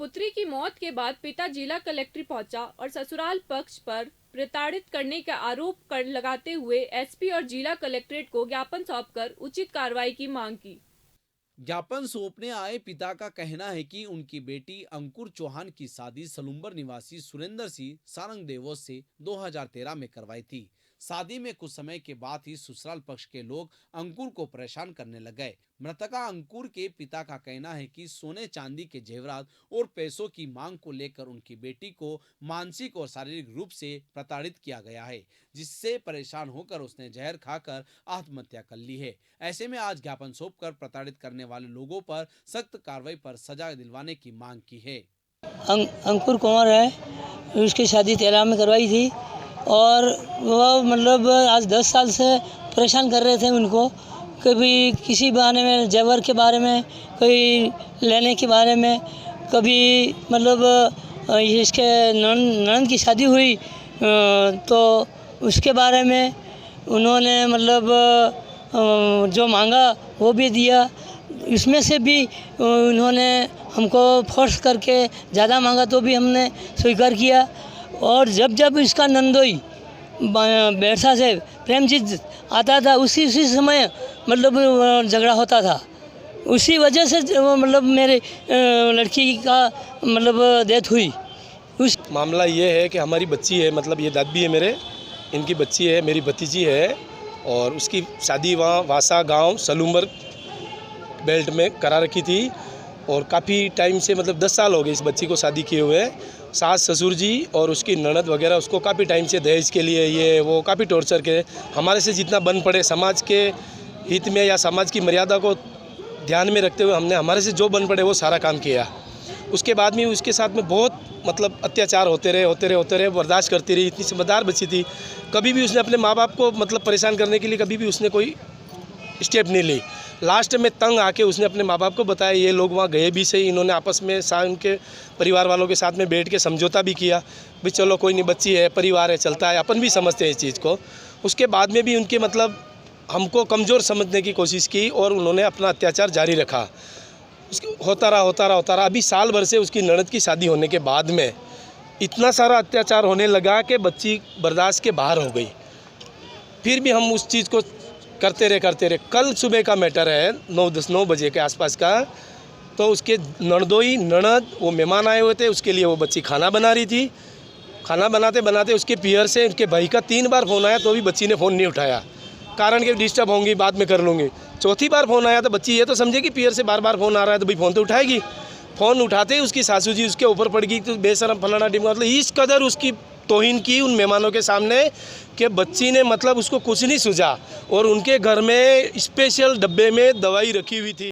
पुत्री की मौत के बाद पिता जिला कलेक्ट्रेट पहुंचा और ससुराल पक्ष पर प्रताड़ित करने का आरोप लगाते हुए एसपी और जिला कलेक्ट्रेट को ज्ञापन सौंपकर उचित कार्रवाई की मांग की। ज्ञापन सौंपने आए पिता का कहना है कि उनकी बेटी अंकुर चौहान की शादी सलूम्बर निवासी सुरेंद्र सिंह सारंग देवोस से 2013 में करवाई थी। शादी में कुछ समय के बाद ही ससुराल पक्ष के लोग अंकुर को परेशान करने लग गए। मृतका अंकुर के पिता का कहना है कि सोने चांदी के जेवरात और पैसों की मांग को लेकर उनकी बेटी को मानसिक और शारीरिक रूप से प्रताड़ित किया गया है, जिससे परेशान होकर उसने जहर खाकर आत्महत्या कर ली है। ऐसे में आज ज्ञापन सौंपकर प्रताड़ित करने वाले लोगों पर सख्त कार्रवाई पर सजा दिलवाने की मांग की है। अंकुर कुमार है, उसकी शादी 13 में करवाई थी और वह मतलब आज 10 साल से परेशान कर रहे थे उनको। कभी किसी बहाने में जेवर के बारे में, कोई लेने के बारे में, कभी मतलब इसके ननद की शादी हुई तो उसके बारे में उन्होंने मतलब जो मांगा वो भी दिया। इसमें से भी उन्होंने हमको फोर्स करके ज़्यादा मांगा तो भी हमने स्वीकार किया। और जब जब इसका नंदोई बैरसा से प्रेमजीत आता था उसी समय मतलब झगड़ा होता था। उसी वजह से मतलब मेरे लड़की का मतलब डेथ हुई। उस मामला ये है कि हमारी बच्ची है, मतलब ये दादी है मेरे, इनकी बच्ची है, मेरी भतीजी है और उसकी शादी वहाँ वासा गांव सलूम्बर बेल्ट में करा रखी थी और काफ़ी टाइम से मतलब 10 साल हो गए इस बच्ची को शादी किए हुए। सास ससुर जी और उसकी ननद वगैरह उसको काफ़ी टाइम से दहेज के लिए ये वो काफ़ी टॉर्चर के हमारे से जितना बन पड़े समाज के हित में या समाज की मर्यादा को ध्यान में रखते हुए हमने हमारे से जो बन पड़े वो सारा काम किया। उसके बाद में उसके साथ में बहुत मतलब अत्याचार होते रहे बर्दाश्त करती रही। इतनी समझदार बच्ची थी, कभी भी उसने अपने माँ बाप को मतलब परेशान करने के लिए कभी भी उसने कोई स्टेप नहीं ली। लास्ट में तंग आके उसने अपने माँ बाप को बताया, ये लोग वहाँ गए भी सही, इन्होंने आपस में उनके परिवार वालों के साथ में बैठ के समझौता भी किया भी चलो कोई नहीं, बच्ची है, परिवार है, चलता है, अपन भी समझते हैं इस चीज़ को। उसके बाद में भी उनके मतलब हमको कमज़ोर समझने की कोशिश की और उन्होंने अपना अत्याचार जारी रखा। उसके होता रहा। अभी साल भर से उसकी ननद की शादी होने के बाद में इतना सारा अत्याचार होने लगा कि बच्ची बर्दाश्त के बाहर हो गई। फिर भी हम उस चीज़ को करते रहे। कल सुबह का मैटर है 9 बजे के आसपास का। तो उसके ननद वो मेहमान आए हुए थे, उसके लिए वो बच्ची खाना बना रही थी। खाना बनाते उसके पियर से उसके भाई का 3 बार फ़ोन आया तो भी बच्ची ने फ़ोन नहीं उठाया, कारण कि डिस्टर्ब होंगी, बाद में कर लूँगी। चौथी बार फ़ोन आया तो बच्ची ये तो समझे कि पियर से बार फ़ोन आ रहा है तो भाई फ़ोन तो उठाएगी। फ़ोन उठाते ही उसकी सासू जी उसके ऊपर पड़ गई, तो बेशरम फलाना डिम, मतलब इस कदर उसकी तौहीन की उन मेहमानों के सामने कि बच्ची ने मतलब उसको कुछ नहीं सूझा और उनके घर में स्पेशल डब्बे में दवाई रखी हुई थी।